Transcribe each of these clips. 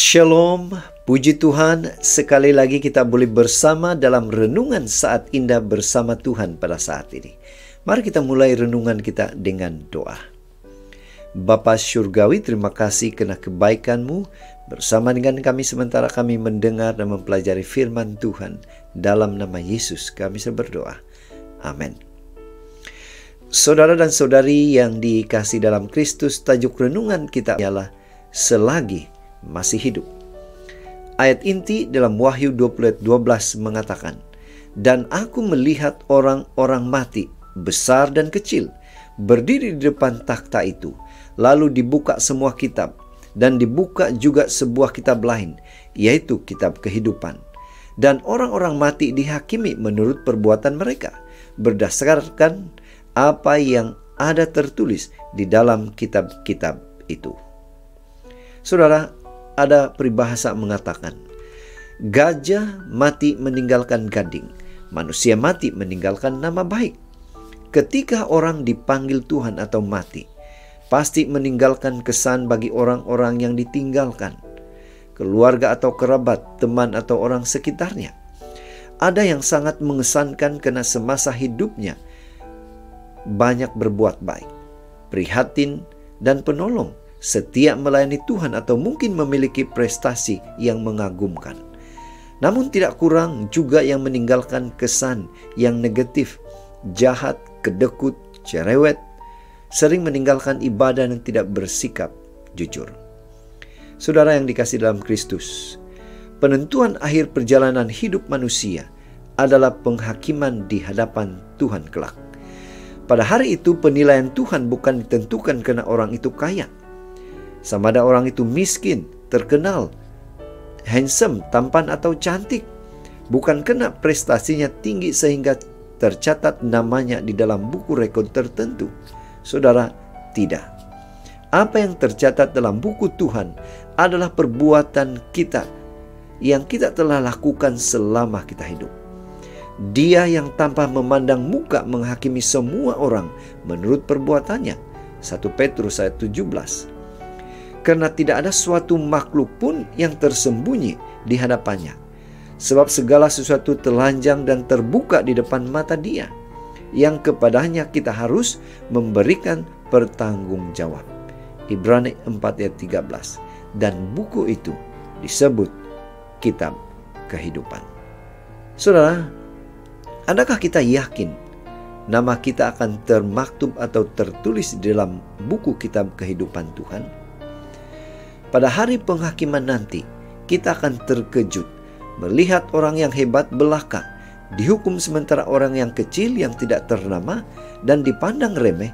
Shalom, puji Tuhan, sekali lagi kita boleh bersama dalam renungan saat indah bersama Tuhan pada saat ini. Mari kita mulai renungan kita dengan doa. Bapa Syurgawi, terima kasih karena kebaikan-Mu bersama dengan kami sementara kami mendengar dan mempelajari firman Tuhan. Dalam nama Yesus kami berdoa. Amin. Saudara dan saudari yang dikasihi dalam Kristus, tajuk renungan kita ialah selagi masih hidup. Ayat inti dalam Wahyu 20:12 mengatakan, "Dan aku melihat orang-orang mati, besar dan kecil, berdiri di depan takhta itu. Lalu dibuka semua kitab, dan dibuka juga sebuah kitab lain, yaitu kitab kehidupan. Dan orang-orang mati dihakimi menurut perbuatan mereka, berdasarkan apa yang ada tertulis di dalam kitab-kitab itu." Saudara, ada peribahasa mengatakan, gajah mati meninggalkan gading, manusia mati meninggalkan nama baik. Ketika orang dipanggil Tuhan atau mati, pasti meninggalkan kesan bagi orang-orang yang ditinggalkan, keluarga atau kerabat, teman atau orang sekitarnya. Ada yang sangat mengesankan karena semasa hidupnya banyak berbuat baik, prihatin dan penolong, setia melayani Tuhan atau mungkin memiliki prestasi yang mengagumkan. Namun tidak kurang juga yang meninggalkan kesan yang negatif, jahat, kedekut, cerewet, sering meninggalkan ibadah dan tidak bersikap jujur. Saudara yang dikasihi dalam Kristus, penentuan akhir perjalanan hidup manusia adalah penghakiman di hadapan Tuhan kelak. Pada hari itu penilaian Tuhan bukan ditentukan karena orang itu kaya, sama ada orang itu miskin, terkenal, handsome, tampan atau cantik. Bukan karena prestasinya tinggi sehingga tercatat namanya di dalam buku rekod tertentu. Saudara, tidak. Apa yang tercatat dalam buku Tuhan adalah perbuatan kita yang kita telah lakukan selama kita hidup. Dia yang tanpa memandang muka menghakimi semua orang menurut perbuatannya. 1 Petrus ayat 17. Karena tidak ada suatu makhluk pun yang tersembunyi di hadapannya. Sebab segala sesuatu telanjang dan terbuka di depan mata Dia, yang kepadanya kita harus memberikan pertanggungjawab. Ibrani 4 ayat 13. Dan buku itu disebut kitab kehidupan. Saudara, adakah kita yakin nama kita akan termaktub atau tertulis di dalam buku kitab kehidupan Tuhan? Pada hari penghakiman nanti, kita akan terkejut melihat orang yang hebat belaka dihukum sementara orang yang kecil yang tidak ternama dan dipandang remeh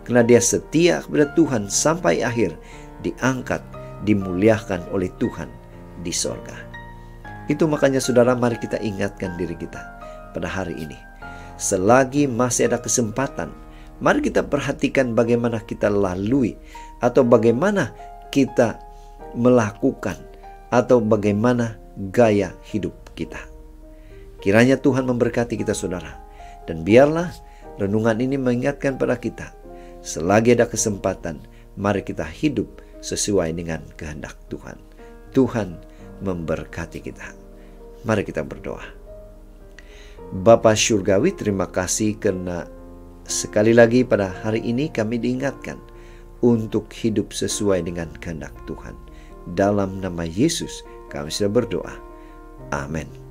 karena dia setia kepada Tuhan sampai akhir diangkat, dimuliakan oleh Tuhan di sorga. Itu makanya saudara, mari kita ingatkan diri kita pada hari ini. Selagi masih ada kesempatan, mari kita perhatikan bagaimana kita lalui atau bagaimana kita melakukan atau bagaimana gaya hidup kita. Kiranya Tuhan memberkati kita saudara. Dan biarlah renungan ini mengingatkan pada kita, selagi ada kesempatan, mari kita hidup sesuai dengan kehendak Tuhan. Tuhan memberkati kita. Mari kita berdoa. Bapa Syurgawi, terima kasih karena sekali lagi pada hari ini kami diingatkan untuk hidup sesuai dengan kehendak Tuhan. Dalam nama Yesus kami sudah berdoa. Amin.